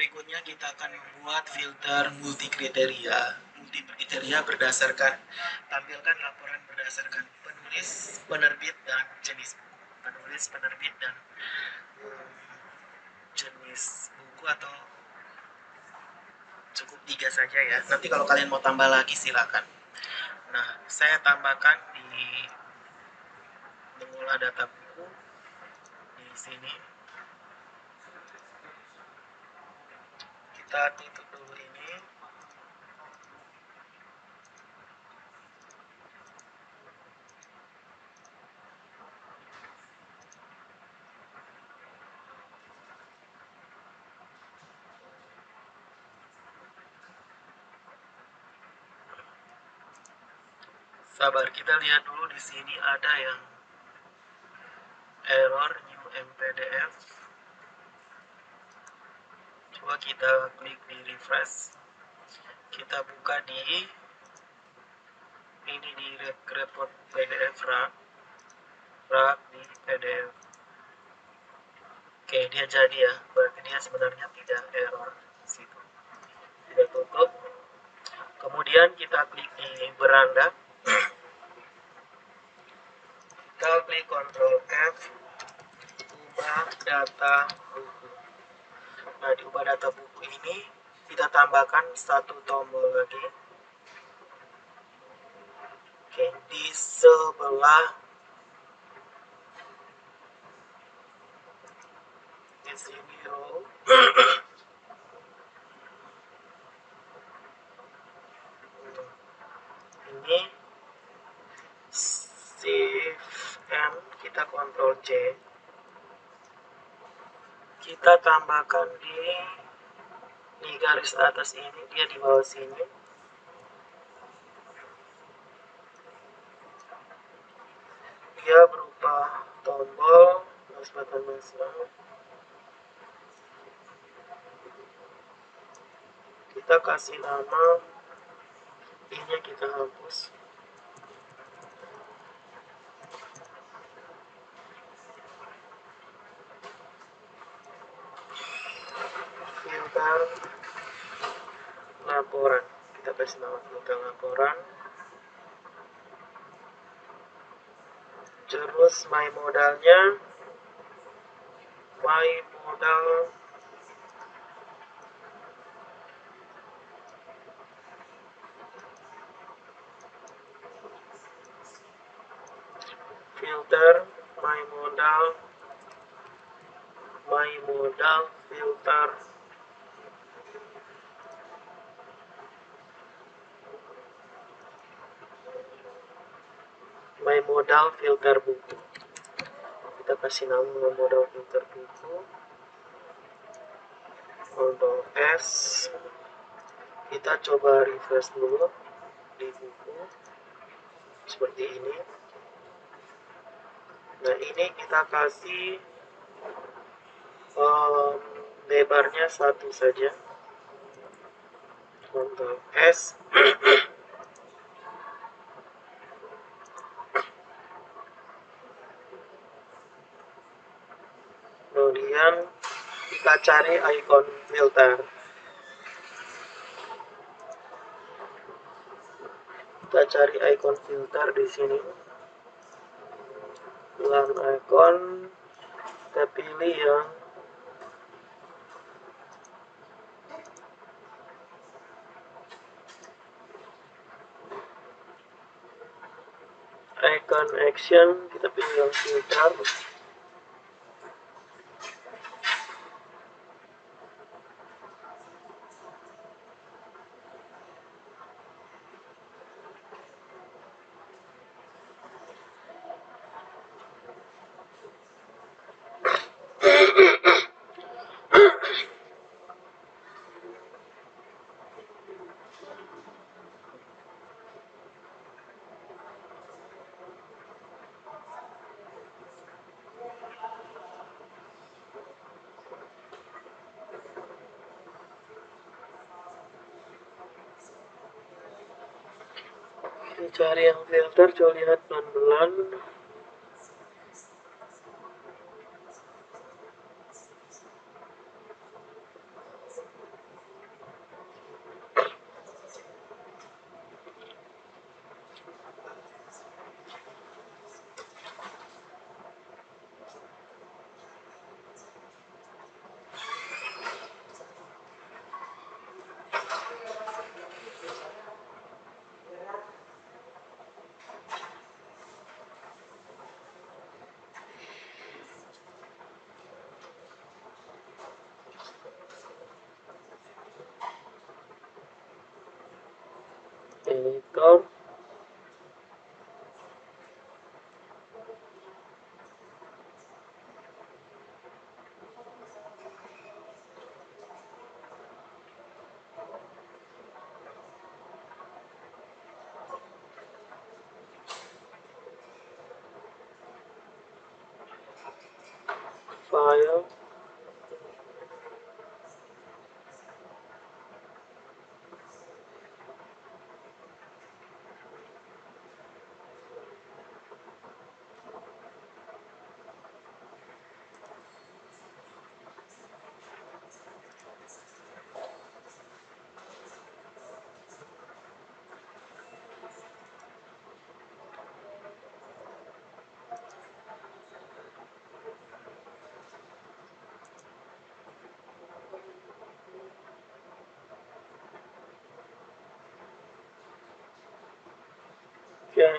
berikutnya kita akan membuat filter multikriteria. Multikriteria berdasarkan tampilkan laporan berdasarkan penulis, penerbit, dan jenis buku. Penulis, penerbit, dan jenis buku atau cukup 3 saja ya. Nanti kalau kalian mau tambah lagi silakan. Nah, saya tambahkan di mengolah data buku di sini. Kita tutup dulu ini. Sabar, kita lihat dulu di sini ada yang error new mpdf. Coba kita klik di refresh. Kita buka di ini di report PDF rak di PDF. Oke, dia jadi ya. Berarti dia sebenarnya tidak error di situ. Kita tutup. Kemudian kita klik di beranda. Kita klik Ctrl F, ubah data buku. Nah, di ubah data buku ini kita tambahkan satu tombol lagi. Oke, di sebelah di sini row. Ini Shift M, kita Ctrl C. Kita tambahkan di garis atas ini, dia di bawah sini. Dia berupa tombol plus button nasional. Kita kasih nama, ini kita hapus. Filter laporan, kita kasih nama filter laporan. Terus my modalnya, my modal filter, my modal filter. My modal filter buku. Kita kasih nama modal filter buku. Ctrl S. Kita coba refresh dulu di buku seperti ini. Nah, ini kita kasih lebarnya 1 saja. Ctrl S. Kemudian kita cari icon filter. Kita cari icon filter di sini. Ulang icon, kita pilih yang icon action, kita pilih yang filter. Cari yang filter, coba lihat pelan-pelan. editor, file, oke.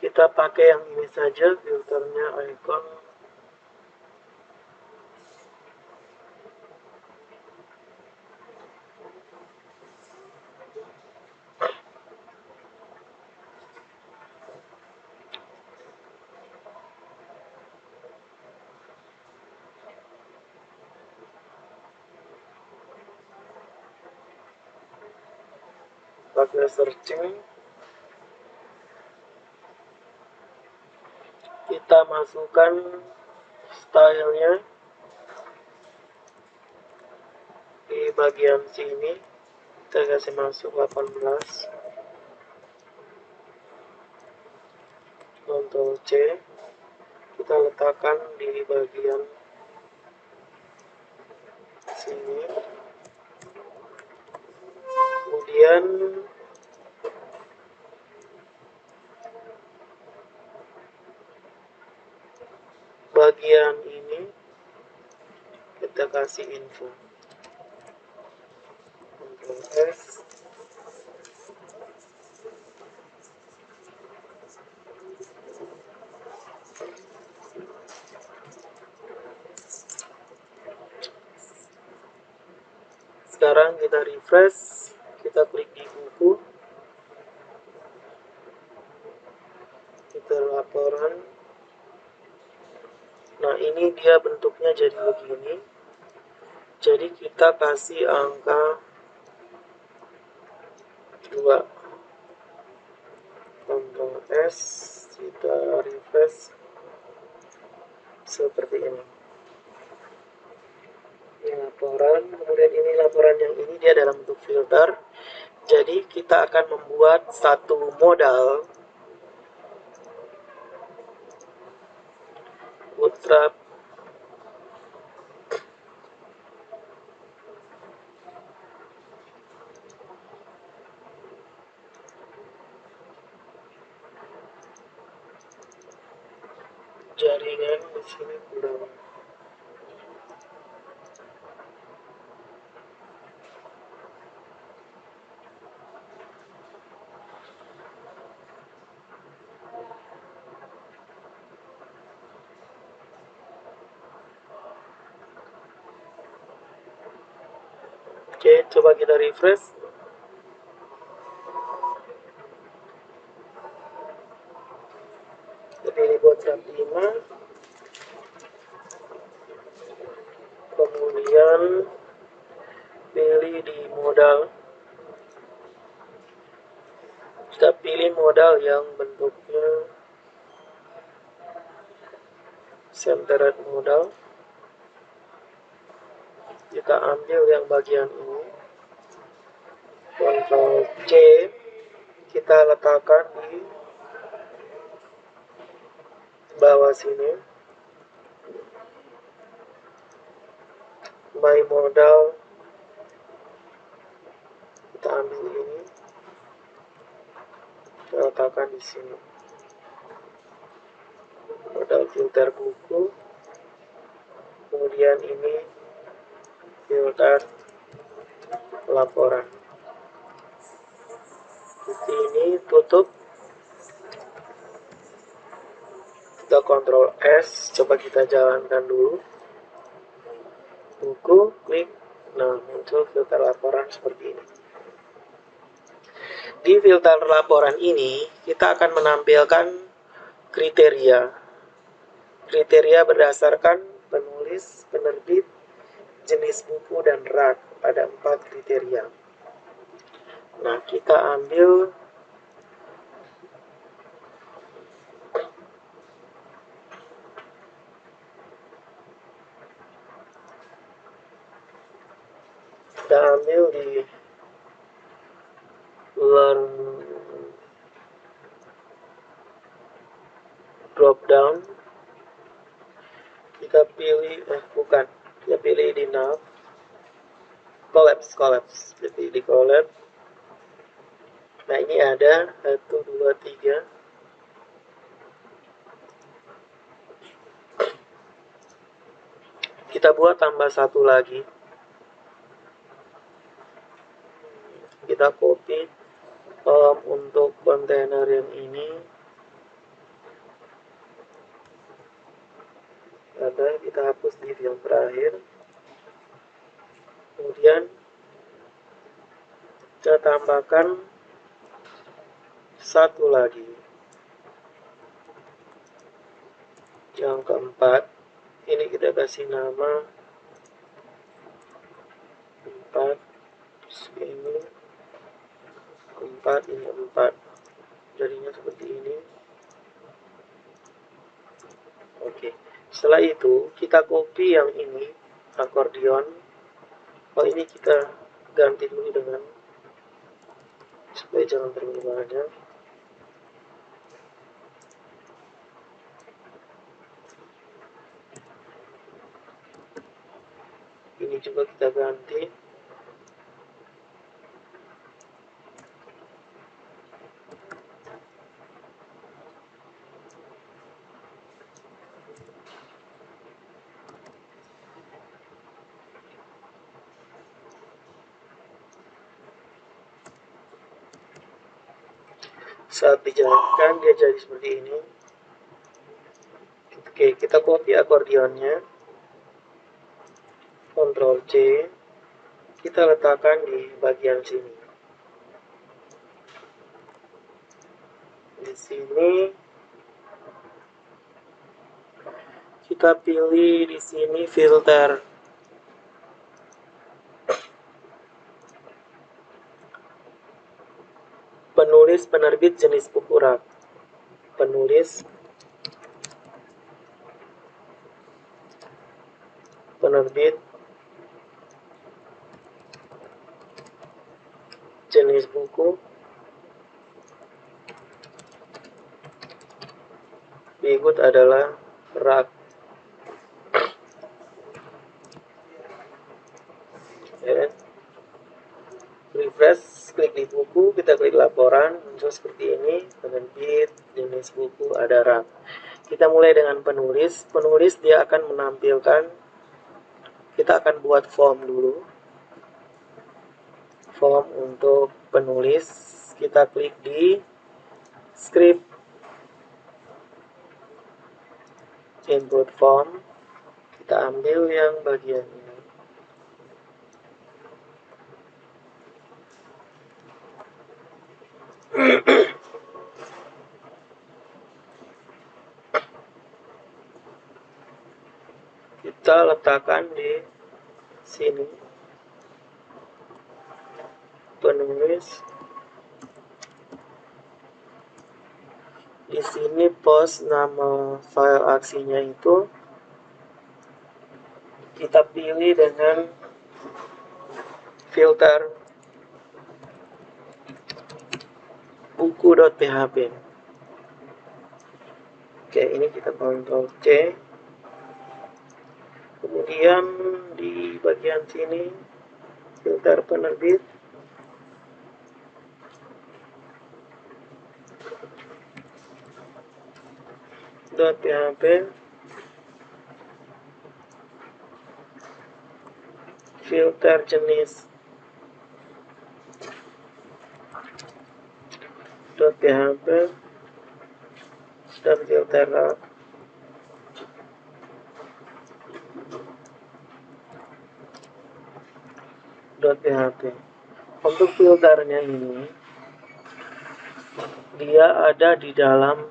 Kita pakai yang ini saja, filternya icon. Pakai searching, kita masukkan stylenya di bagian sini. Kita kasih masuk 18, Ctrl C, kita letakkan di bagian sini. Kemudian bagian ini kita kasih info, Ctrl S, sekarang kita refresh, kita klik di buku, kita laporan. Nah, ini dia bentuknya jadi begini. Jadi kita kasih angka 2, Ctrl S, kita refresh seperti ini. Ini laporan, kemudian ini laporan yang ini dia dalam bentuk filter. Jadi kita akan membuat satu modal bootstrap jaringan di sini kurang. Oke, coba kita refresh. Jadi ini bootstrap 5. Kemudian pilih di modal. Kita pilih modal yang bentuknya centered modal. Kita ambil yang bagian ini, Ctrl C, kita letakkan di bawah sini. My modal, kita ambil ini, kita letakkan di sini. Modal filter buku, kemudian ini filter laporan. Di ini tutup, kita Ctrl S, coba kita jalankan dulu. buku, klik. Nah, muncul filter laporan seperti ini. Di filter laporan ini, kita akan menampilkan kriteria. Kriteria berdasarkan penulis, penerbit, jenis buku, dan rak. Ada 4 kriteria. Nah, kita ambil di learn drop down. Kita pilih kita pilih di nav collapse. Kita pilih di collapse. Nah, ini ada 1, 2, 3. Kita buat tambah 1 lagi. Kita copy untuk kontainer yang ini. Ada, kita hapus di yang terakhir. Kemudian kita tambahkan 1 lagi. Yang keempat, ini kita kasih nama 4. Ini 4, ini 4. Jadinya seperti ini. Oke. Setelah itu kita copy yang ini, akordeon. Ini kita ganti dulu dengan supaya jangan terlalu banyak. Ini juga kita ganti. Saat dijalankan dia jadi seperti ini. Oke, kita copy akordeonnya, Ctrl C, kita letakkan di bagian sini. Di sini kita pilih di sini filter penulis, penerbit, jenis buku rak. Penulis, penerbit, jenis buku, berikut adalah rak. Refresh, klik di buku, kita klik laporan, muncul seperti ini, penerbit, jenis buku, ada rak. Kita mulai dengan penulis. Penulis dia akan menampilkan, kita akan buat form dulu. Form untuk penulis, kita klik di script, input form, kita ambil yang bagian ini. Kita letakkan di sini, penulis. Di sini post nama file aksinya itu kita pilih dengan filter buku.php. Oke, ini kita Ctrl C. Kemudian di bagian sini filter penerbit. .php, filter jenis .php, dan filter rak. .php. Untuk filternya ini dia ada di dalam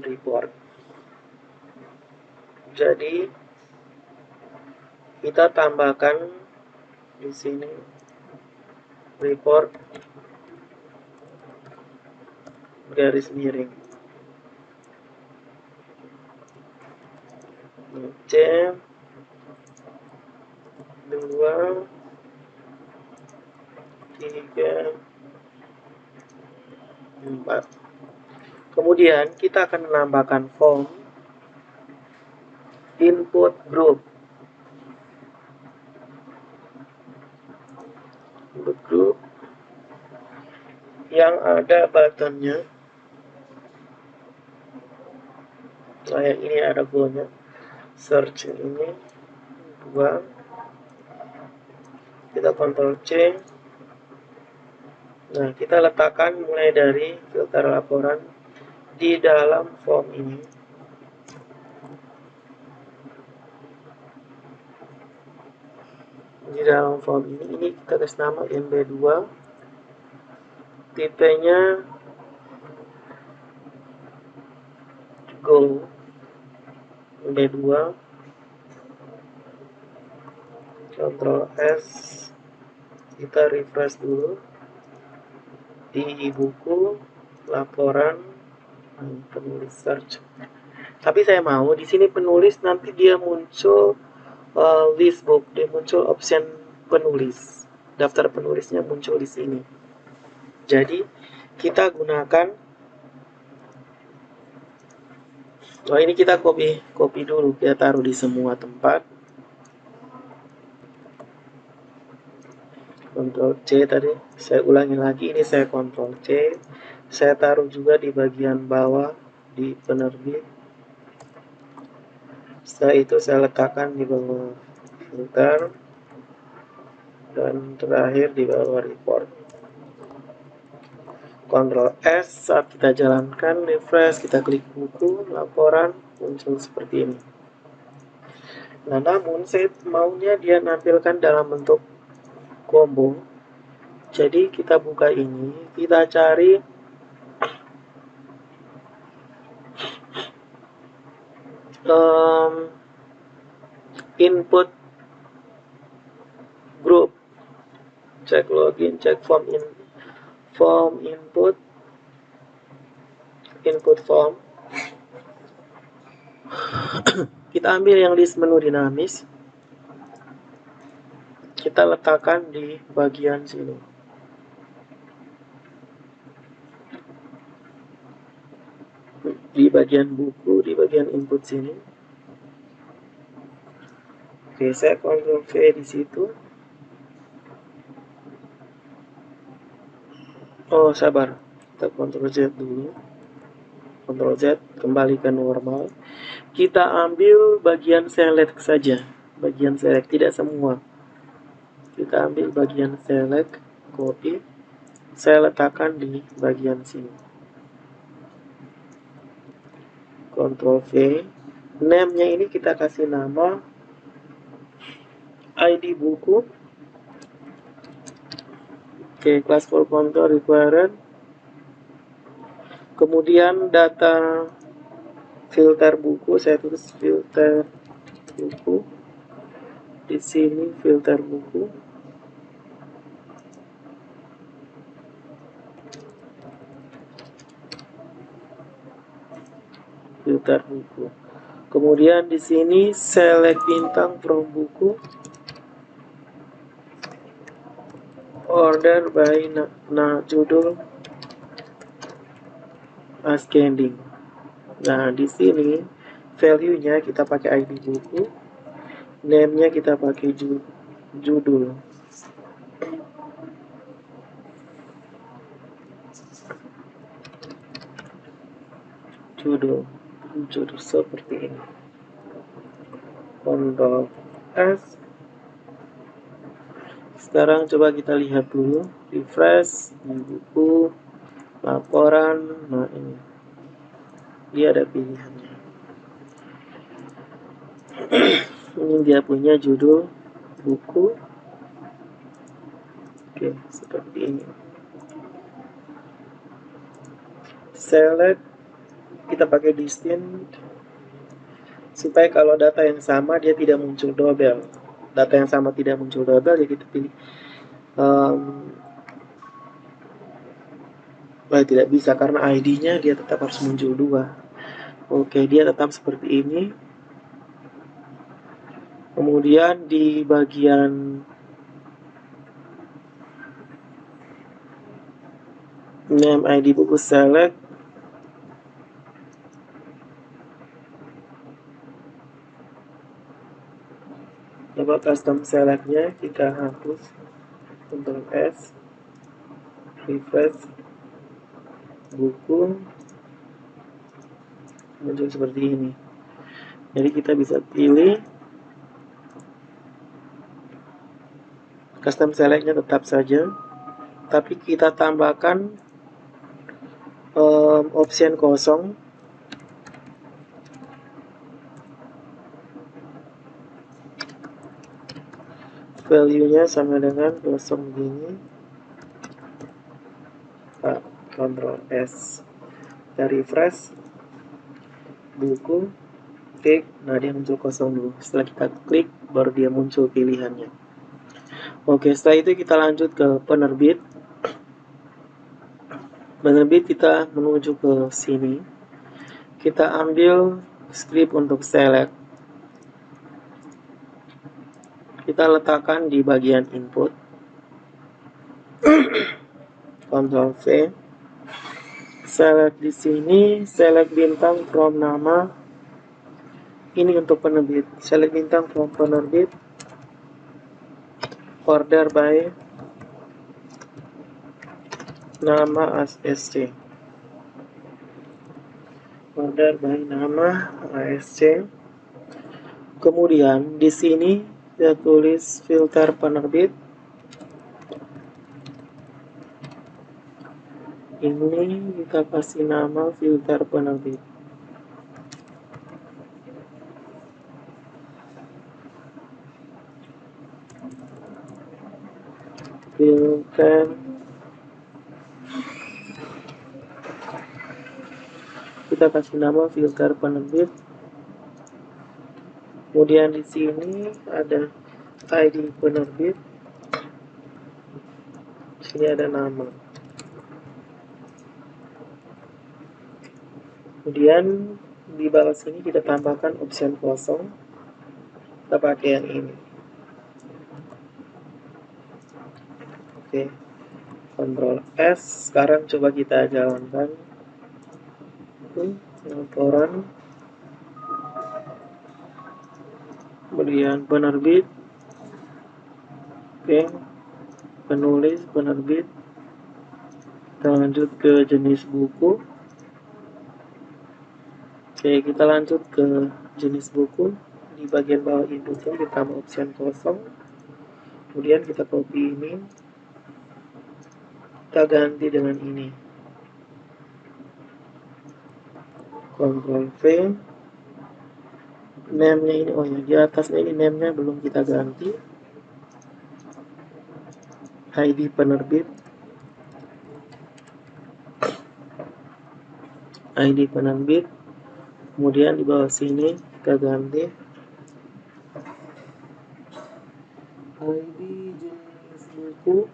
report. Jadi kita tambahkan di sini report garis miring C 2 3 4. Kemudian kita akan menambahkan form input group. Yang ada buttonnya. Nah, yang ini ada goalnya. Search ini 2. Kita Ctrl C. Nah, kita letakkan mulai dari filter laporan di dalam form ini. Di dalam form ini kita kasih nama MB2. Tipenya Go MB2. Ctrl S. Kita refresh dulu. Di buku laporan penulis search. Tapi saya mau di sini penulis nanti dia muncul list book, dia muncul option penulis. Daftar penulisnya muncul di sini. Jadi kita gunakan ini kita copy dulu, kita taruh di semua tempat. Ctrl C tadi, saya ulangi lagi, ini saya Ctrl C. Saya taruh juga di bagian bawah di penerbit. Setelah itu saya letakkan di bawah filter dan terakhir di bawah report. Ctrl S, saat kita jalankan refresh, kita klik buku laporan, muncul seperti ini. Nah, namun saya maunya dia nampilkan dalam bentuk combo. Jadi kita buka ini, kita cari input group, cek login, cek form input form. Kita ambil yang list menu dinamis, kita letakkan di bagian sini. Di bagian buku, di bagian input sini. Oke, saya Ctrl V di situ. Oh, sabar. Kita Ctrl Z dulu. Ctrl Z, kembali ke normal. Kita ambil bagian select saja. Bagian select, tidak semua. Kita ambil bagian select, copy. Saya letakkan di bagian sini. Ctrl V. Name-nya ini kita kasih nama ID buku. Oke, class for control required. Kemudian data filter buku, saya tulis filter buku. Di sini filter buku. Filter buku. Kemudian di sini select bintang from buku. Order by judul ascending. Nah, di sini value-nya kita pakai ID buku, name-nya kita pakai judul. Judul seperti ini. Ctrl S. Sekarang coba kita lihat dulu, refresh di buku laporan. Nah, ini dia ada pilihannya. Ini dia punya judul buku. Oke, seperti ini. Select, kita pakai distinct supaya kalau data yang sama dia tidak muncul double. Data yang sama tidak muncul double, ya kita pilih tidak bisa karena ID-nya dia tetap harus muncul 2. Oke, dia tetap seperti ini. Kemudian di bagian name ID buku select, coba custom selectnya kita hapus, Ctrl S, refresh, buku muncul seperti ini. Jadi kita bisa pilih custom selectnya tetap saja, tapi kita tambahkan option kosong. Value-nya sama dengan kosong begini. Ctrl S, kita refresh, buku, klik, nah dia muncul kosong dulu. Setelah kita klik, baru dia muncul pilihannya. Oke, setelah itu kita lanjut ke penerbit. Penerbit kita menuju ke sini. Kita ambil script untuk select. Kita letakkan di bagian input. Ctrl V. Select di sini, select bintang from nama. Ini untuk penerbit. Select bintang from penerbit. Order by nama ASC. Order by nama ASC. Kemudian di sini saya tulis filter penerbit. Ini kita kasih nama filter penerbit. Filter kita kasih nama filter penerbit. Kemudian di sini ada ID penerbit. Di sini ada nama. Kemudian di bawah sini kita tambahkan option kosong. Kita pakai yang ini. Oke, Ctrl S. Sekarang coba kita jalankan. Laporan, kemudian penerbit. Oke, penulis, penerbit. Kita lanjut ke jenis buku. Oke, kita lanjut ke jenis buku. Di bagian bawah input ini kita tambah option kosong. Kemudian kita copy ini, kita ganti dengan ini. Ctrl V. Name-nya ini, oh ya, di atasnya ini name-nya belum kita ganti. ID penerbit. ID penerbit. Kemudian di bawah sini kita ganti ID jenis buku.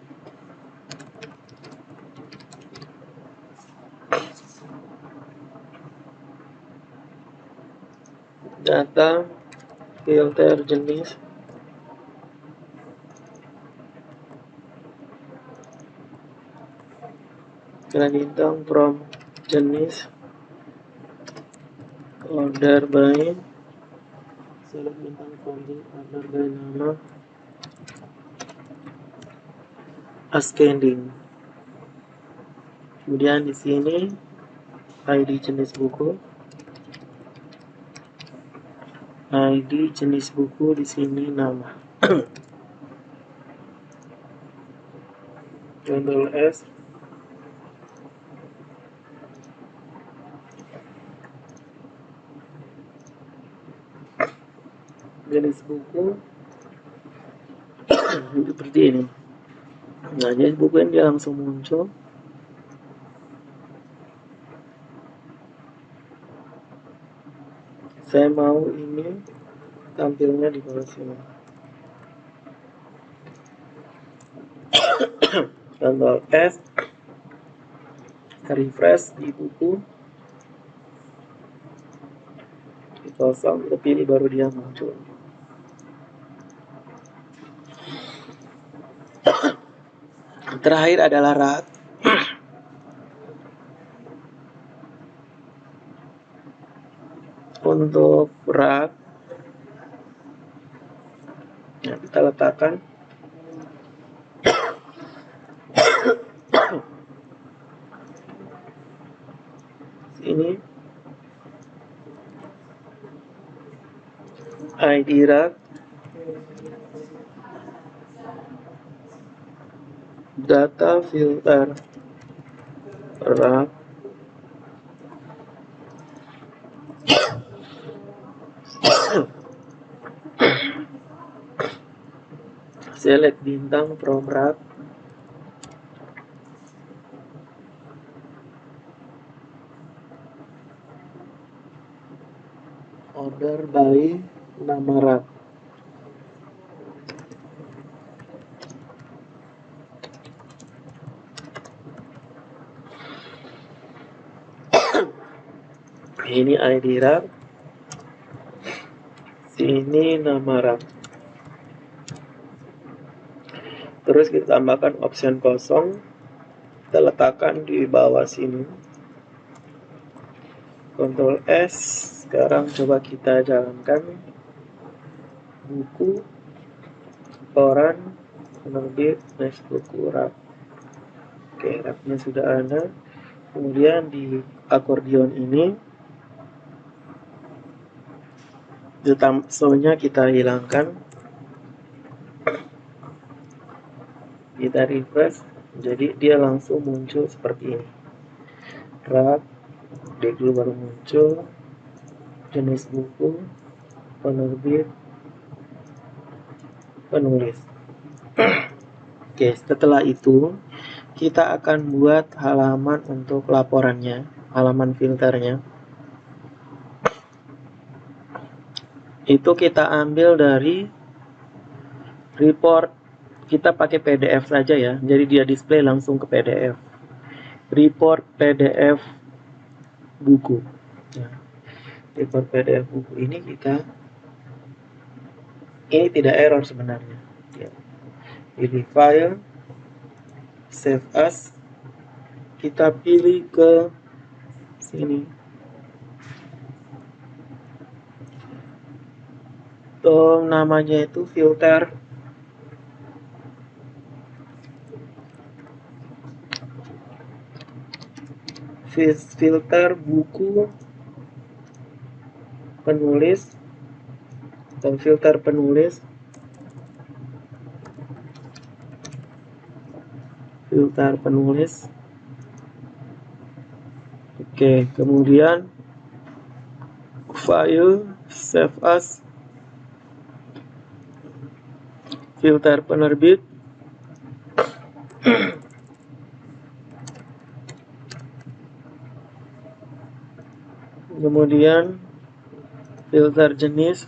Data filter jenis. Kita bintang from jenis. Order by, select bintang from jenis, order by nama, ascending. Kemudian di sini ID jenis buku. ID jenis buku di sini nama. Ctrl S, jenis buku seperti ini. Nah, jenis buku ini dia langsung muncul. Saya mau ini tampilnya di bawah sini. Ctrl S, refresh di buku, kosong, kita pilih baru dia muncul. Terakhir adalah rak. Untuk rak, ya, kita letakkan sini ID rak, data filter rak, select bintang from rak, order by nama rak. Ini ID rak, sini nama rak. Terus kita tambahkan option kosong, kita letakkan di bawah sini. Ctrl S. Sekarang coba kita jalankan buku, koran, penerbit, next buku, rak. Oke, raknya sudah ada. Kemudian di akordion ini so-nya kita hilangkan, kita refresh, jadi dia langsung muncul seperti ini. Rak, dia dulu baru muncul, jenis buku, penerbit, penulis. Oke, setelah itu kita akan buat halaman untuk laporannya, halaman filternya. Itu kita ambil dari report, kita pakai PDF saja ya, jadi dia display langsung ke PDF. Report PDF buku ya. Report PDF buku ini tidak error sebenarnya ya. Pilih file, save as, kita pilih ke sini, namanya itu filter buku penulis atau filter penulis, filter penulis. Oke, kemudian file, save as, filter penerbit, kemudian filter jenis,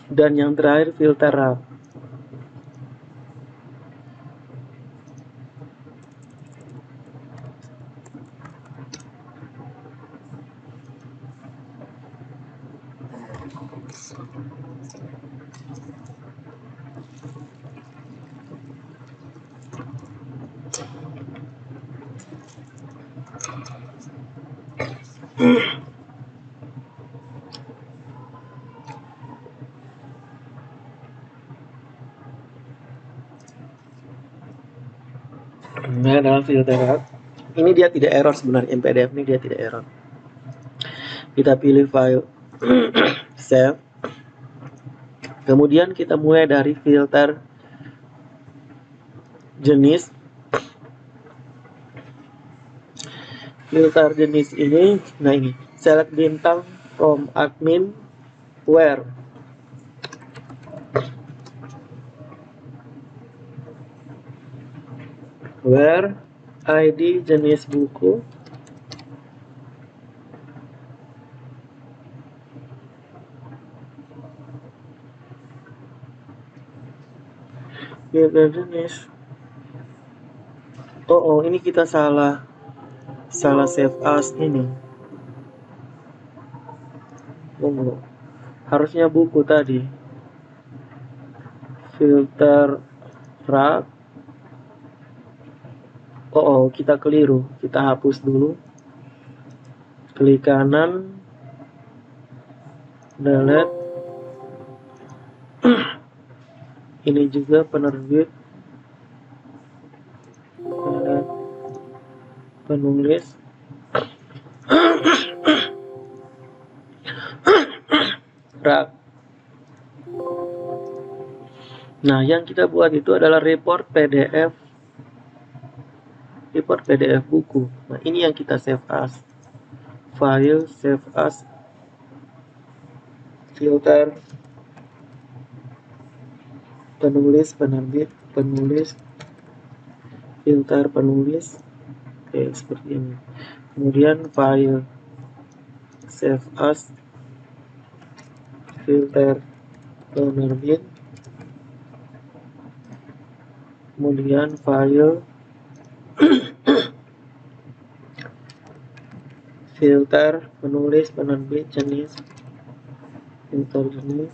dan yang terakhir filter rak. Ini adalah filter rak. Ini dia tidak error sebenarnya, PDF ini dia tidak error. Kita pilih file, save, Kemudian kita mulai dari filter jenis. Filter jenis ini, nah ini, select bintang from admin where. Where ID jenis buku, filter jenis. Oh, ini kita salah save as ini. Harusnya buku tadi. Filter rak. Kita keliru. Kita hapus dulu. Klik kanan, delete. Ini juga penerbit, penulis. Rak. Nah, yang kita buat itu adalah report PDF buku. Nah, ini yang kita save as. File, save as, filter, penulis, penerbit, penulis, filter penulis. Oke, seperti ini. Kemudian file, save as, filter penerbit, kemudian file, filter penulis, penerbit, jenis, filter jenis,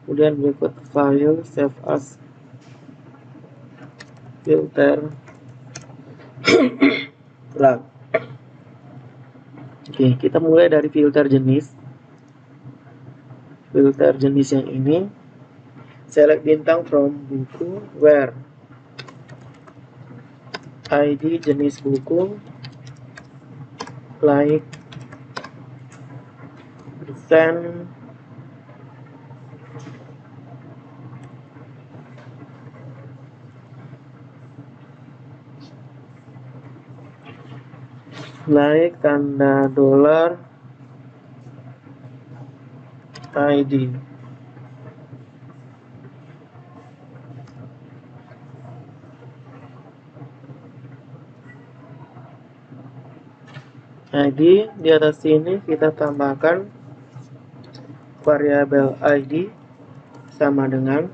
kemudian berikut file, save as, filter rak. Oke, kita mulai dari filter jenis. Filter jenis yang ini, select bintang from buku where ID jenis buku, like, persen, like, tanda dolar, ID. ID di atas sini kita tambahkan variabel ID sama dengan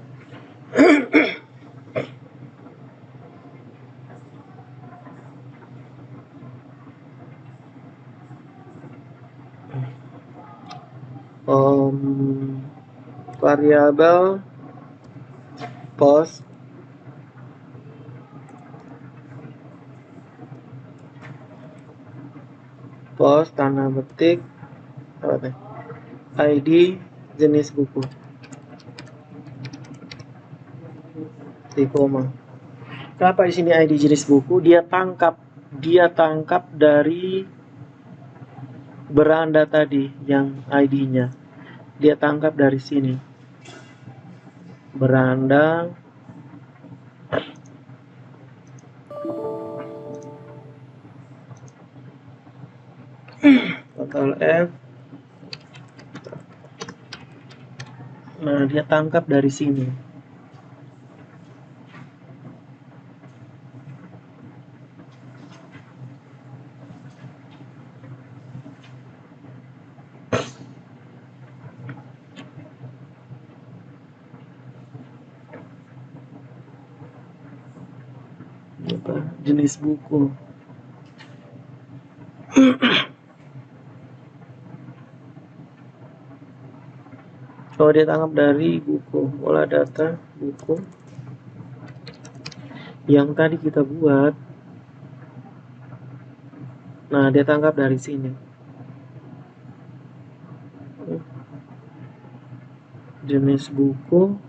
variabel post tanda petik ID jenis buku di koma. Kenapa di sini ID jenis buku? Dia tangkap dari beranda tadi yang ID-nya. Dia tangkap dari sini. Beranda Ctrl F. Nah, dia tangkap dari sini. Jenis buku. Dia tangkap dari buku, olah data buku yang tadi kita buat. Nah, dia tangkap dari sini. Jenis buku,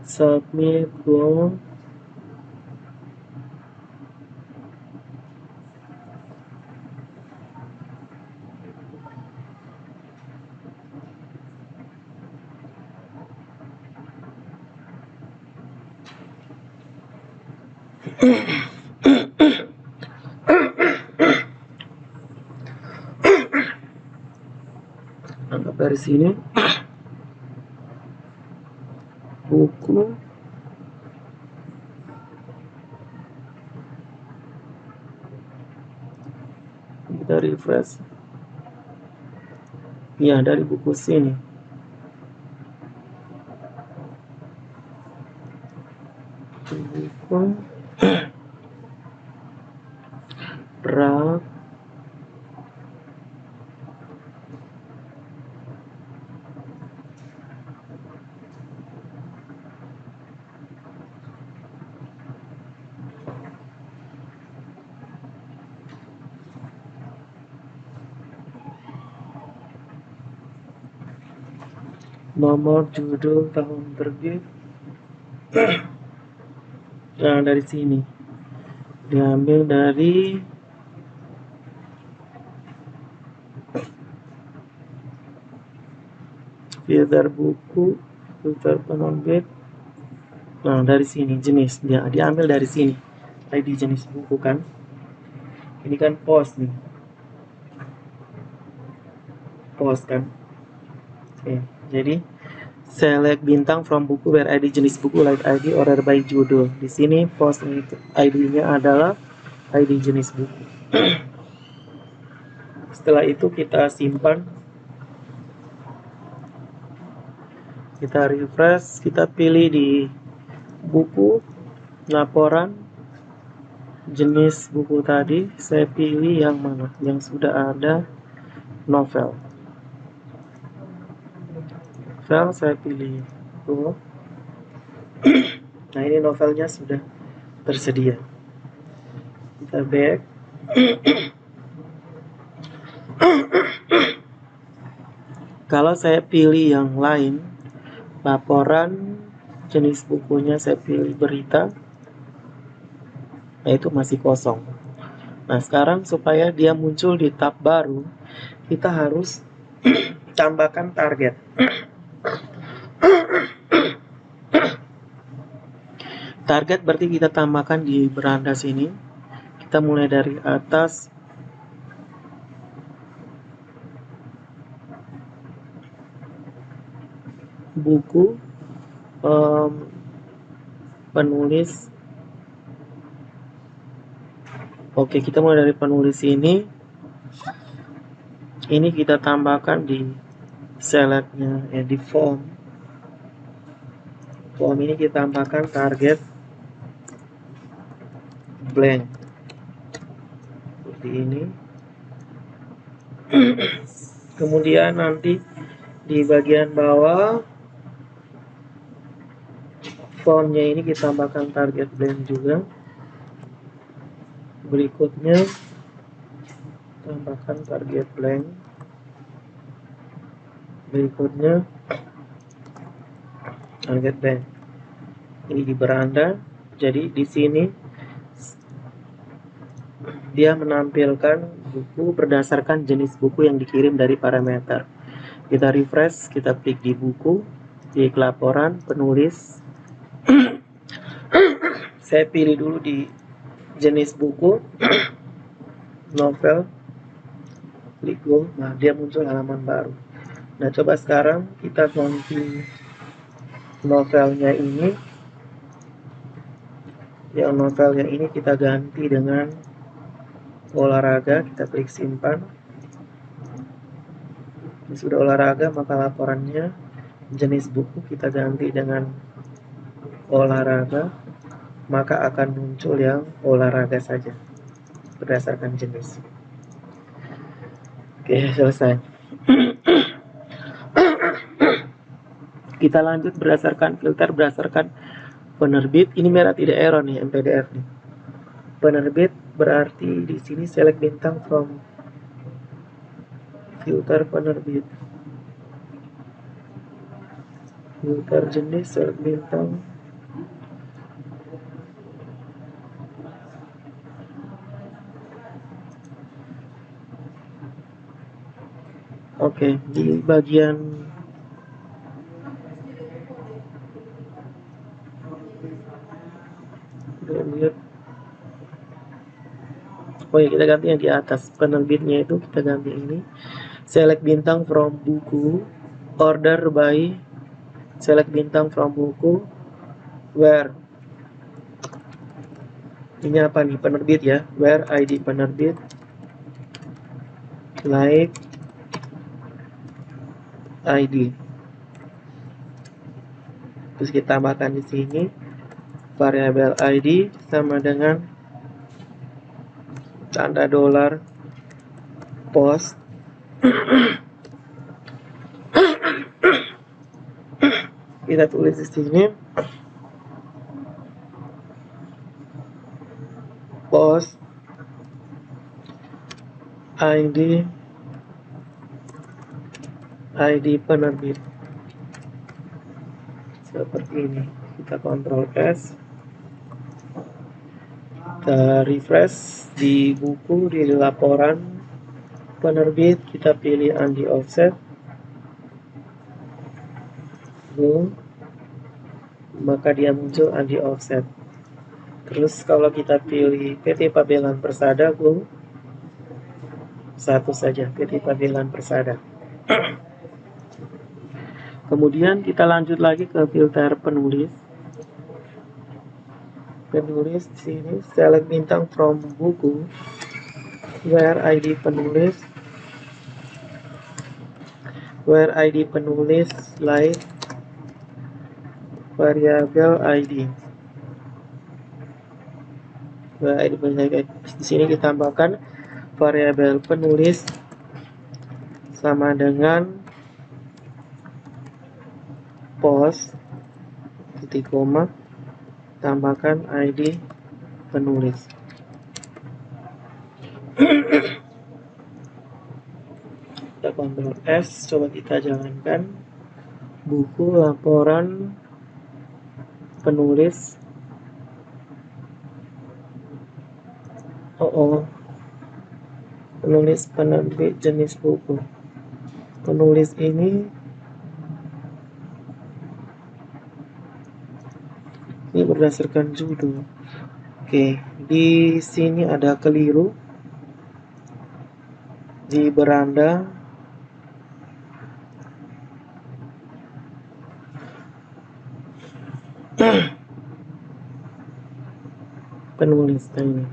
submit goal, Anggap dari sini buku kita refresh ya dari buku sini buku rak nomor judul tahun terbit. Nah dari sini diambil dari filter buku, filter penerbit. Nah dari sini jenis dia diambil dari sini ID jenis buku kan. Ini kan post nih, post kan. Oke, jadi select bintang from buku where ID jenis buku like ID order by judul. Di sini post ID-nya adalah ID jenis buku. Setelah itu kita simpan, kita refresh, kita pilih di buku, laporan, jenis buku tadi. Saya pilih yang mana? Yang sudah ada novel. Novel saya pilih tuh. Nah ini novelnya sudah tersedia. Kita back. Kalau saya pilih yang lain, laporan, jenis bukunya saya pilih berita, nah itu masih kosong. Nah sekarang supaya dia muncul di tab baru, kita harus tambahkan target. Target berarti kita tambahkan di beranda sini. Kita mulai dari atas. Buku, penulis. Oke, kita mulai dari penulis ini. Ini kita tambahkan di selectnya, ya di form. Form ini kita tambahkan target blank seperti ini. Kemudian nanti di bagian bawah formnya ini kita tambahkan target blank juga. Berikutnya tambahkan target blank. Berikutnya target blank. Ini di beranda. Jadi di sini dia menampilkan buku berdasarkan jenis buku yang dikirim dari parameter. Kita refresh, kita klik di buku, di laporan, penulis. Saya pilih dulu di jenis buku, novel, klik go. Nah dia muncul halaman baru. Nah coba sekarang kita ganti novelnya ini. Yang novelnya ini kita ganti dengan olahraga. Kita klik simpan. Ini sudah olahraga, maka laporannya jenis buku kita ganti dengan olahraga, maka akan muncul yang olahraga saja berdasarkan jenis. Oke, selesai. Kita lanjut berdasarkan filter, berdasarkan penerbit. Ini merah tidak error nih, MPDF nih. Penerbit berarti di sini select bintang from filter penerbit. Filter jenis, select bintang. Oke, di bagian lihat Oke, kita ganti yang di atas. Penerbitnya itu kita ganti ini. Select bintang from buku. Order by. Select bintang from buku. Where. Ini apa nih? Penerbit ya. Where ID penerbit. Like ID. Terus kita tambahkan di sini variabel ID sama dengan tanda dolar post. Kita tulis di sini post ID penerbit. Seperti ini. Kita Ctrl S. Kita refresh di buku, di laporan penerbit, kita pilih undo offset. Maka dia muncul undo offset. Terus kalau kita pilih PT Pabelan Persada, satu saja, PT Pabelan Persada. Kemudian kita lanjut lagi ke filter penulis. Penulis di sini select bintang from buku. Where ID penulis. Where ID penulis like variabel ID. Di sini kita tambahkan variabel penulis sama dengan post titik koma tambahkan ID penulis. Kita Ctrl S, coba kita jalankan buku laporan penulis. Penulis penerbit jenis buku. Penulis ini berdasarkan judul. Oke, di sini ada keliru di beranda. Penulis ini.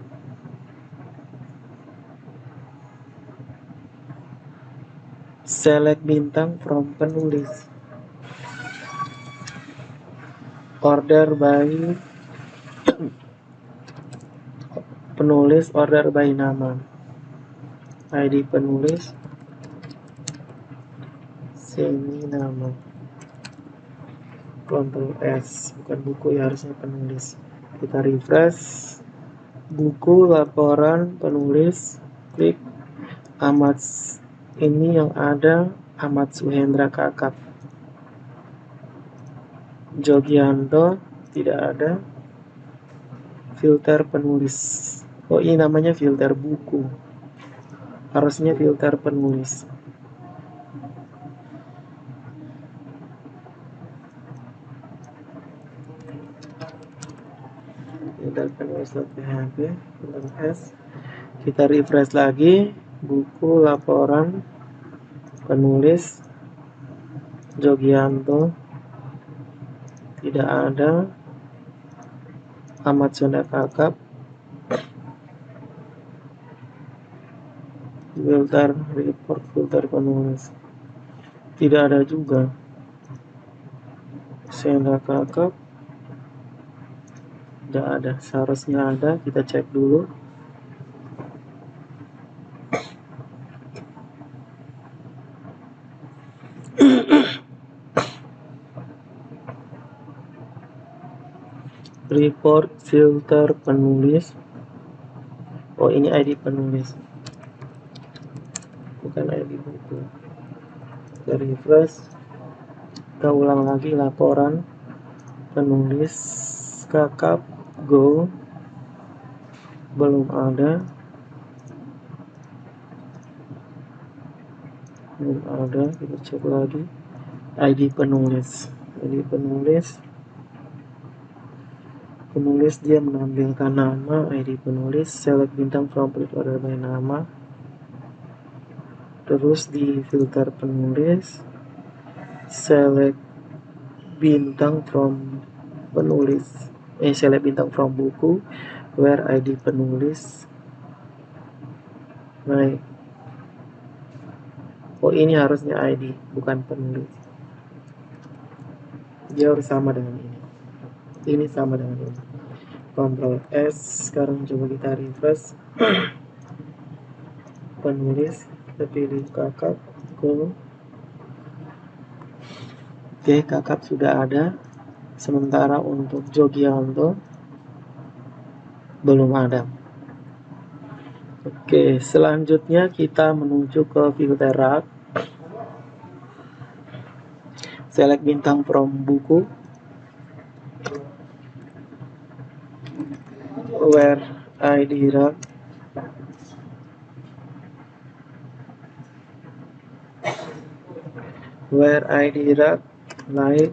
Select bintang from penulis. Order by penulis, order by nama. ID penulis. Sini nama. Ctrl S, bukan buku ya, harusnya penulis. Kita refresh. Buku laporan penulis, klik Ahmad. Ini yang ada Ahmad Suhendra Kakap. Jogianto tidak ada. Filter penulis. Oh, ini namanya filter buku. Harusnya filter penulis. Filter penulis.php, filter S. Kita refresh lagi. Buku laporan penulis Jogianto tidak ada. Ahmad Suhendra Kakap. Filter report, filter penulis tidak ada juga. Suhendra Kakap tidak ada, seharusnya ada. Kita cek dulu. Report filter penulis. Oh, ini ID penulis, bukan ID buku. Kita refresh. Kita ulang lagi laporan penulis Kakap Go. Belum ada. Kita cek lagi ID penulis. ID penulis penulis dia menampilkan nama, ID penulis, select bintang from print order by nama. Terus di filter penulis, select bintang from penulis, select bintang from buku, where ID penulis. Baik. Oh, ini harusnya ID, bukan penulis. Dia harus sama dengan ini. Ini sama dengan ini. Ctrl S. Sekarang coba kita refresh. Penulis, kita pilih kakak. Oke, kakak sudah ada. Sementara untuk Jogianto belum ada. Oke, selanjutnya kita menuju ke filter rak. Select bintang from buku, where ID rak, like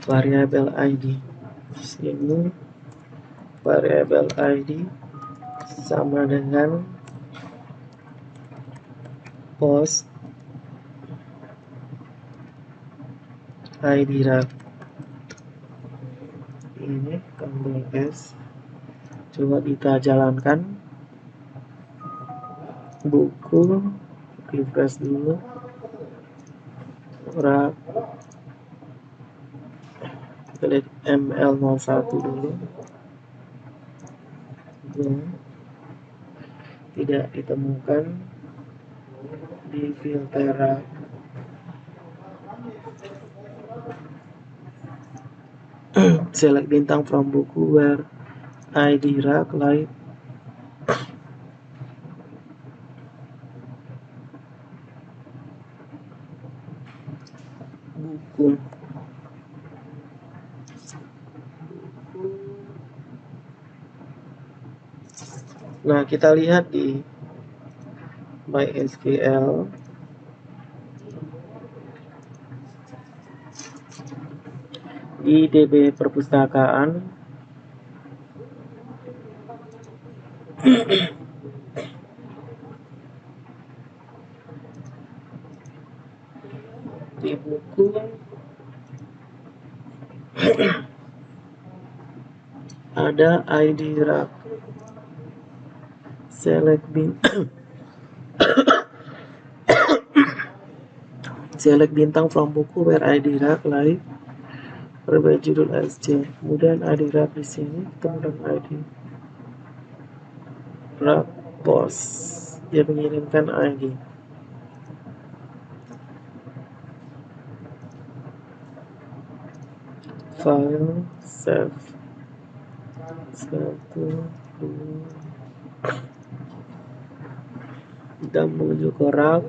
variabel ID. Sini variabel ID sama dengan post ID rak. Ini Ctrl S. Coba kita jalankan buku, refresh dulu, rak, kita lihat ML01 dulu. Tidak ditemukan di filter rak. Select bintang from buku, where ID rak, like buku. Nah, kita lihat di MySQL. Di DB perpustakaan di buku ada ID rak. Select bintang from buku, where ID rak, like berubah judul SC. Kemudian ID rak di sini ketemu dengan ID rak post. Dia mengirimkan ID. File, save. 1, 2. Kita menuju ke rak.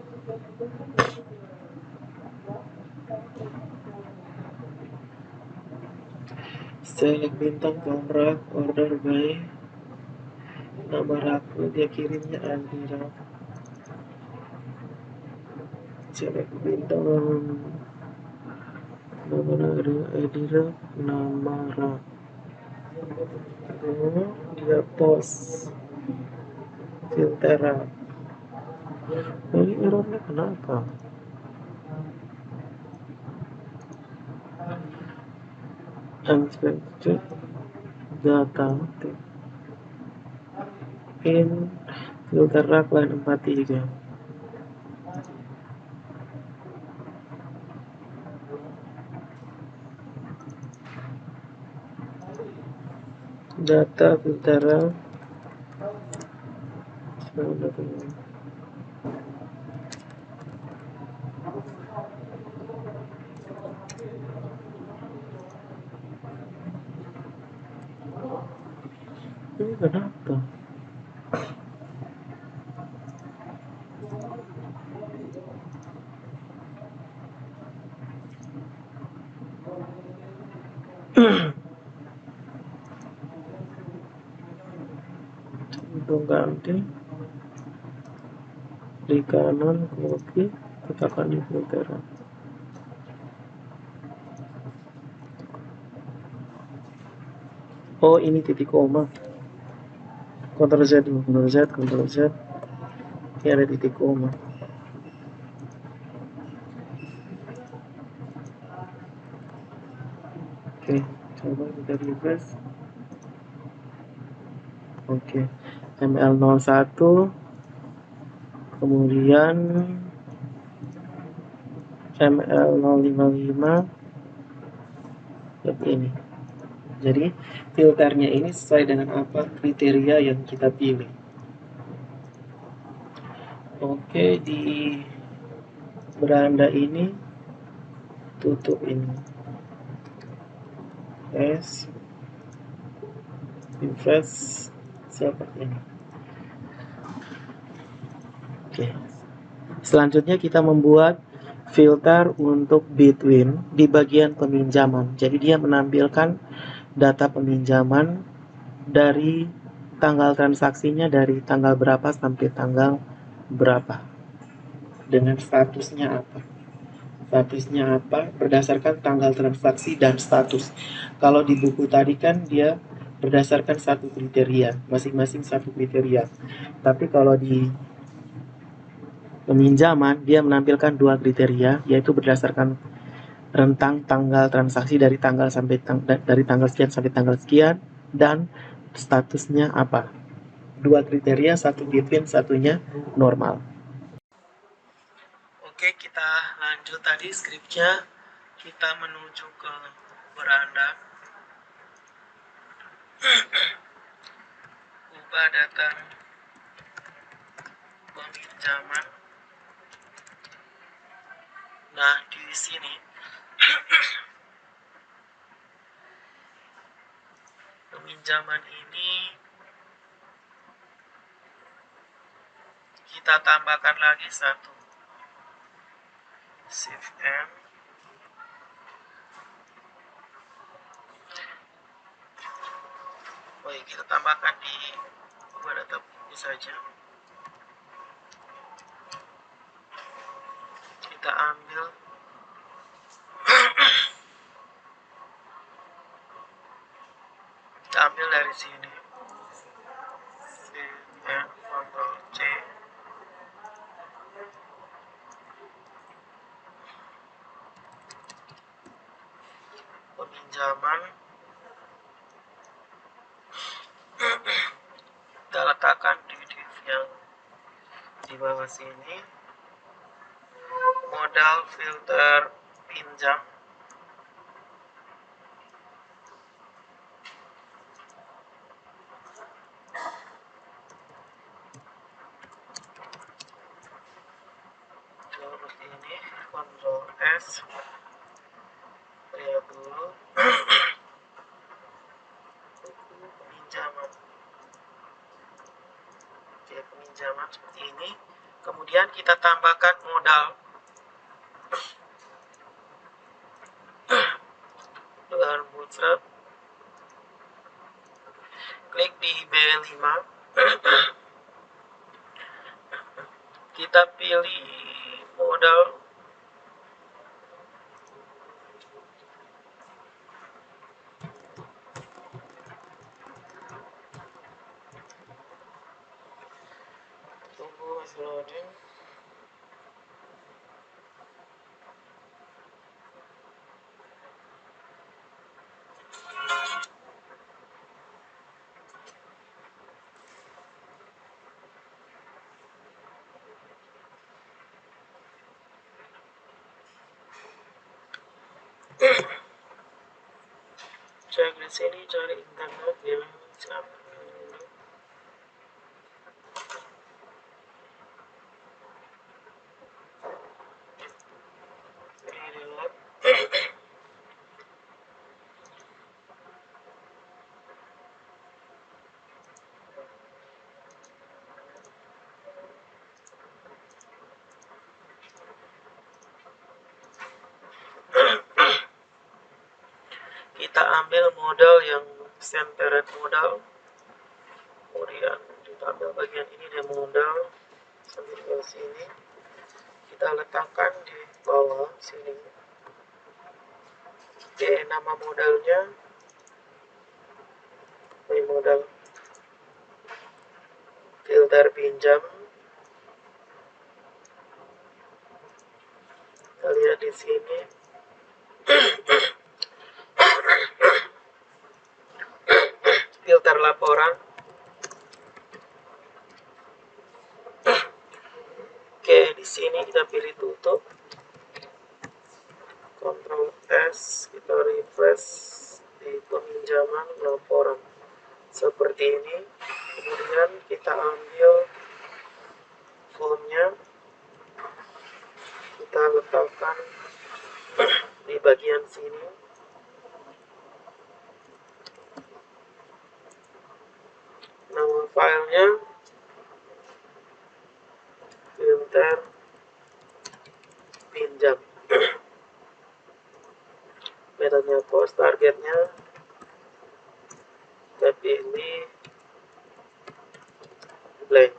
Select bintang from rak, order by nama raknya, dia kirimnya ID rak. Select bintang nama ID rak, nama rak. Dia post filter rak. Ini errornya kenapa? Unexpected data in filter rak line 43. Data filter rak. Ini kenapa? Untuk ganti di kanan, copy, tekan di filter. Oh, ini titik koma. Ctrl Z dulu, Ctrl Z, Ctrl Z. Ini ada titik koma. Oke, coba kita refresh. Oke, ML01, kemudian ML055, seperti ini. Jadi filternya ini sesuai dengan apa kriteria yang kita pilih. Oke, di beranda ini tutup ini. Refresh seperti ini. Oke. Selanjutnya kita membuat filter untuk between di bagian peminjaman. Jadi dia menampilkan data peminjaman dari tanggal transaksinya dari tanggal berapa sampai tanggal berapa. Dengan statusnya apa. Statusnya apa berdasarkan tanggal transaksi dan status. Kalau di buku tadi kan dia berdasarkan satu kriteria, masing-masing satu kriteria. Tapi kalau di peminjaman dia menampilkan dua kriteria, yaitu berdasarkan rentang tanggal transaksi dari tanggal sekian sampai tanggal sekian dan statusnya apa. Dua kriteria, satu between, satunya normal. Oke, kita lanjut tadi skripnya. Kita menuju ke beranda. Ubah data peminjaman. Nah, di sini peminjaman ini kita tambahkan lagi satu. Shift M. Baik, kita tambahkan di ubah data ini saja. Kita ambil dari sini. Ctrl C. Peminjaman. Kita letakkan di div yang di bawah sini. Modal filter pinjam. Seperti ini. Ctrl S. Lihat dulu. Peminjaman. Oke, peminjaman seperti ini. Kemudian kita tambahkan modal. Dengan bootstrap. Klik di B5. Kita pilih modal. Tunggu masih loading. Cek di sini, cari internet ya. Kita ambil modal yang centered modal, kemudian kita ambil bagian ini dia modal sampai ke sini, kita letakkan di bawah sini. Oke, nama modalnya Ini modal filter pinjam. Kita lihat di sini. Filter laporan. Oke, di sini kita pilih tutup. Ctrl S, kita refresh di peminjaman laporan seperti ini. Kemudian kita ambil formnya, kita letakkan di bagian sini. Nama filenya filter pinjam. Metodenya post, targetnya kita pilih blank.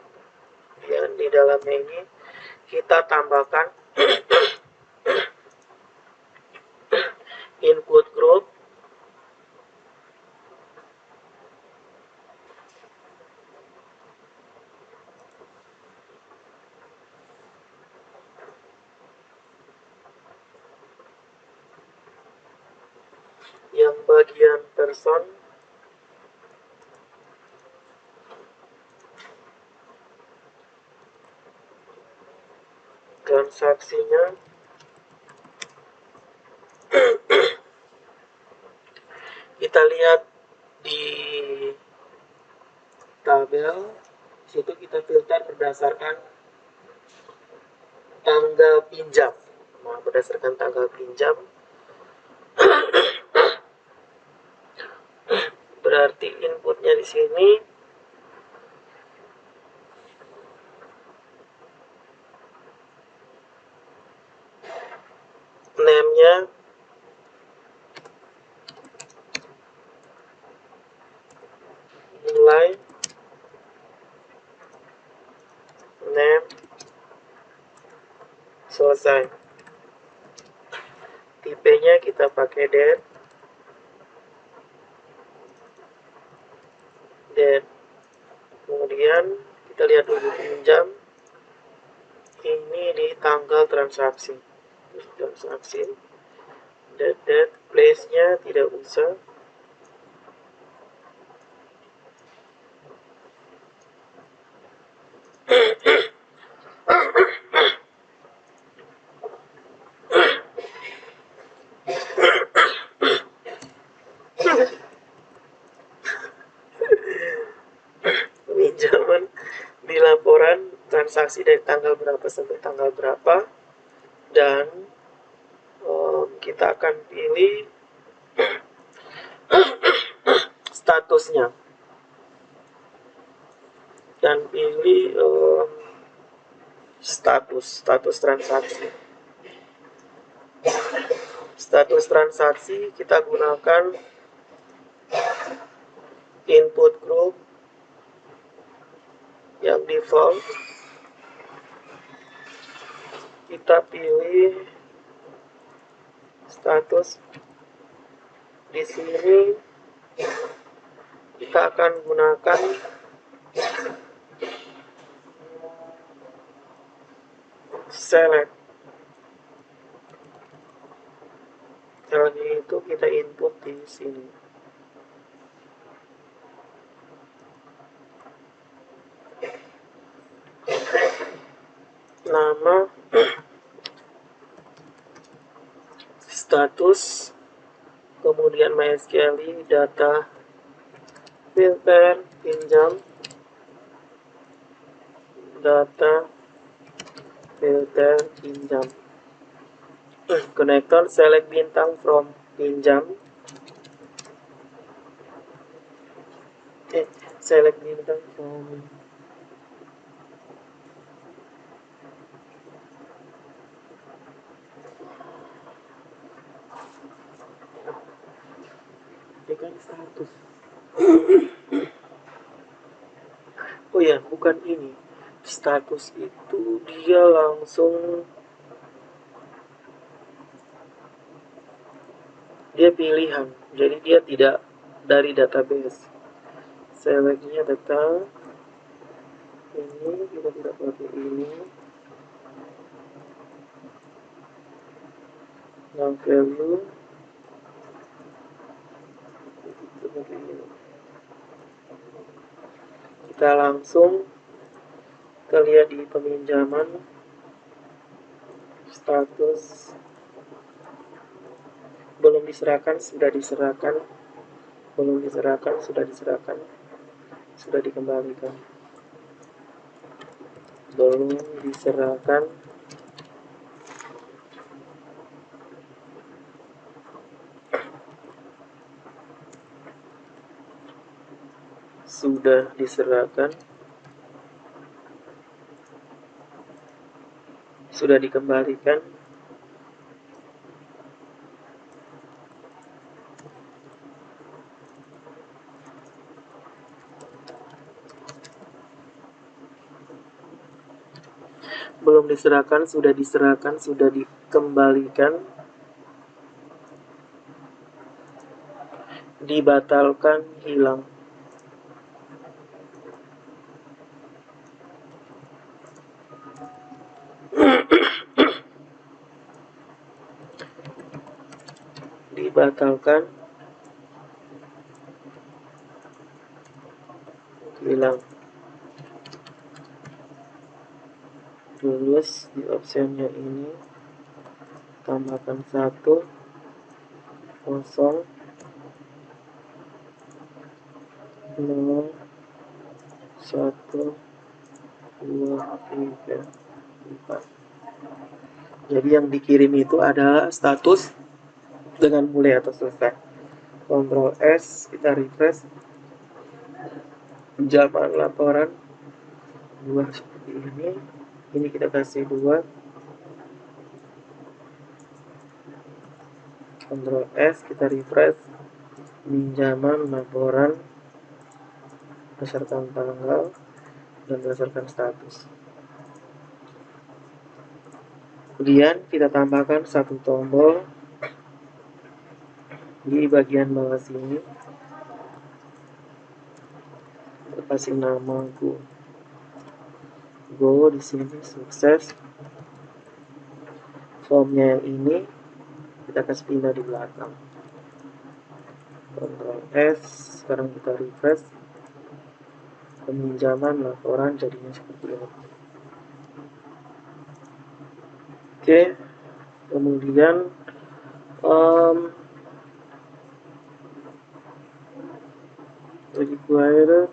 Dan di dalamnya ini kita tambahkan input group, yang bagian person, transaksinya, kita lihat di tabel. Situ kita filter berdasarkan tanggal pinjam. Nah, berdasarkan tanggal pinjam berarti inputnya di sini name-nya nilai, name, selesai. Tipenya kita pakai date. Kemudian kita lihat dulu pinjam ini di tanggal transaksi. Date, place-nya tidak usah. Pinjaman di laporan transaksi dari tanggal berapa sampai tanggal berapa, dan kita akan pilih statusnya dan pilih status transaksi. Status transaksi kita gunakan input group yang default. Kita pilih status. Di sini kita akan gunakan select. Selanjutnya itu kita input di sini. Nama, status, kemudian MySQL data, filter pinjam, data, filter pinjam. Konektor select bintang from pinjam. Select bintang from kan status. Oh ya, bukan ini. Status itu dia langsung dia pilihan. Jadi dia tidak dari database. selectnya tetap ini, kita tidak pakai ini. Now value seperti ini. Kita langsung kita lihat di peminjaman status belum diserahkan, sudah diserahkan, belum diserahkan, sudah diserahkan, sudah dikembalikan, belum diserahkan, sudah diserahkan, sudah dikembalikan, belum diserahkan, sudah dikembalikan, dibatalkan, hilang. Dibatalkan, hilang. Terus di optionnya ini tambahkan 1 0 0 1 2 3 4. Jadi yang dikirim itu adalah status dengan mulai atau selesai. Ctrl S, kita refresh. Zaman laporan 2 seperti ini. Ini kita kasih 2. Ctrl S, kita refresh. Pinjaman laporan berdasarkan tanggal dan berdasarkan status. Kemudian kita tambahkan 1 tombol di bagian bawah sini. Kita kasih nama Go di sini, sukses. Formnya yang ini kita kasih pindah di belakang. Ctrl S, sekarang kita refresh. Peminjaman laporan jadinya seperti ini. Oke, kemudian require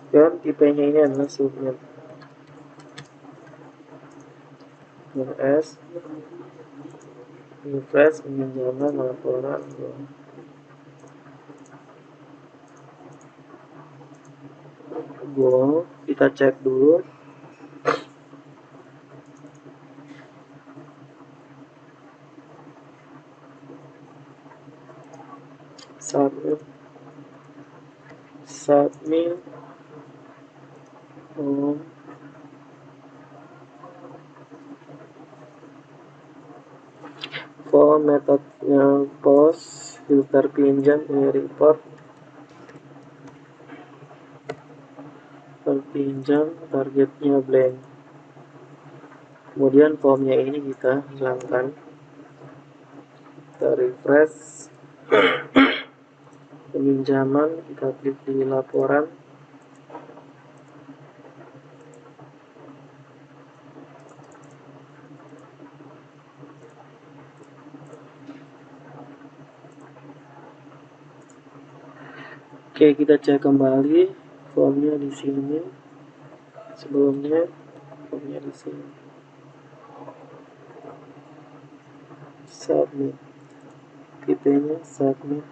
dan tipenya ini adalah submit. S, refresh, peminjaman laporan Go, kita cek dulu. Submit for metodenya post, filter pinjam, report, pinjam, targetnya blank. Kemudian formnya ini kita hilangkan, kita refresh. Peminjaman, kita klik di laporan. Oke, kita cek kembali formnya di sini. Sebelumnya formnya di sini. Submit, tipenya submit.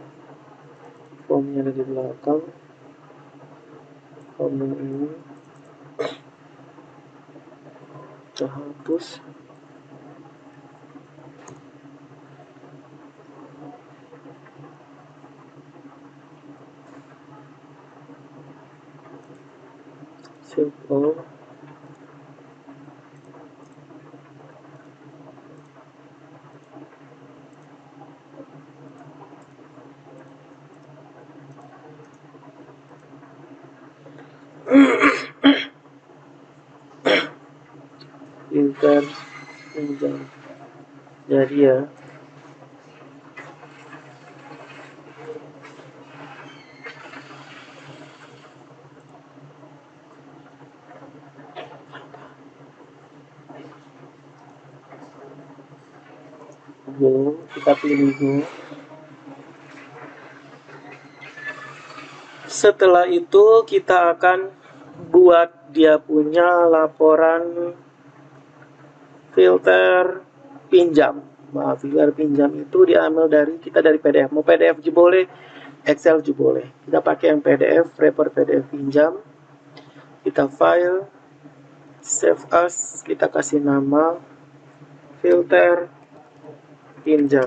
formnya ada di belakang. Form ini kita hapus. Save all. Filter pinjam. Jadi ya, go, kita pilih go. Setelah itu kita akan buat dia punya laporan filter pinjam. Maaf, filter pinjam itu diambil dari kita dari PDF. Mau PDF juga boleh, Excel juga boleh. Kita pakai yang PDF, wrapper PDF pinjam. Kita file, save as, kita kasih nama filter pinjam.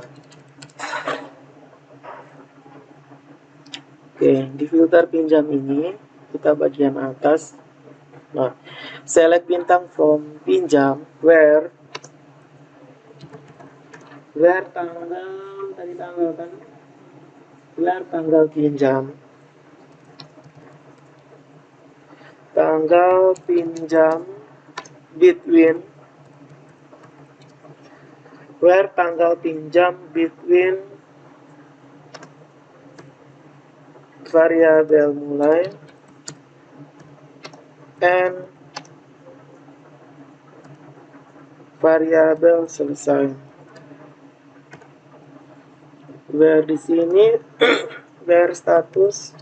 Oke, di filter pinjam ini kita bagian atas. Nah, select bintang from pinjam where tanggal, tadi tanggal kan, where tanggal pinjam, tanggal pinjam between, where tanggal pinjam between variabel mulai and variabel selesai. Where di sini where status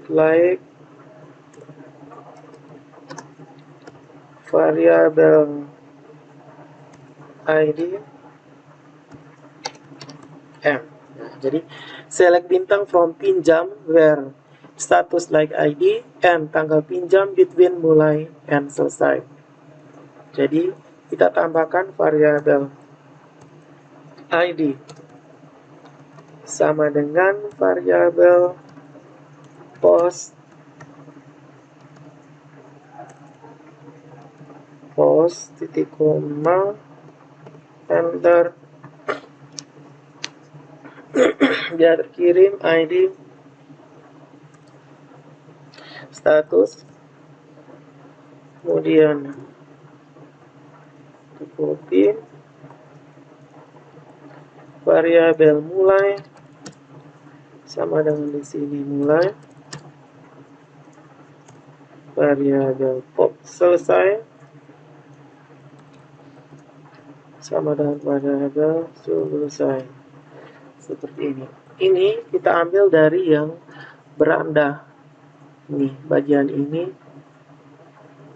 like variabel ID M. Nah, jadi select bintang from pinjam where status like ID and tanggal pinjam between mulai and selesai. Jadi kita tambahkan variabel ID sama dengan variabel post titik koma enter biar terkirim ID status, kemudian copy variabel mulai sama dengan di sini mulai, variabel pop selesai sama dengan variabel selesai. Seperti ini. Ini kita ambil dari yang beranda. Nih, bagian ini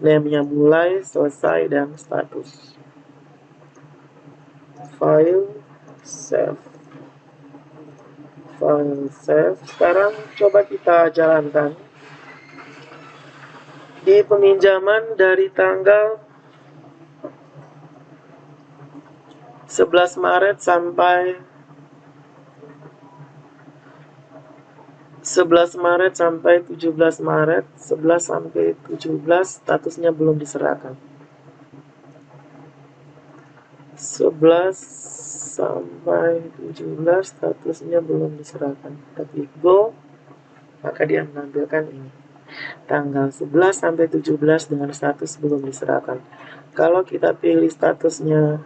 name-nya mulai, selesai, dan status. File, save. File, save. Sekarang coba kita jalankan. Di peminjaman dari tanggal 11 Maret sampai 17 Maret, 11 sampai 17 statusnya belum diserahkan. 11 sampai 17 statusnya belum diserahkan. Tapi go, maka dia menampilkan ini. Tanggal 11 sampai 17 dengan status belum diserahkan. Kalau kita pilih statusnya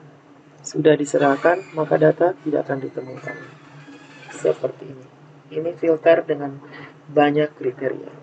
sudah diserahkan, maka data tidak akan ditemukan. Seperti ini. Ini filter dengan banyak kriteria.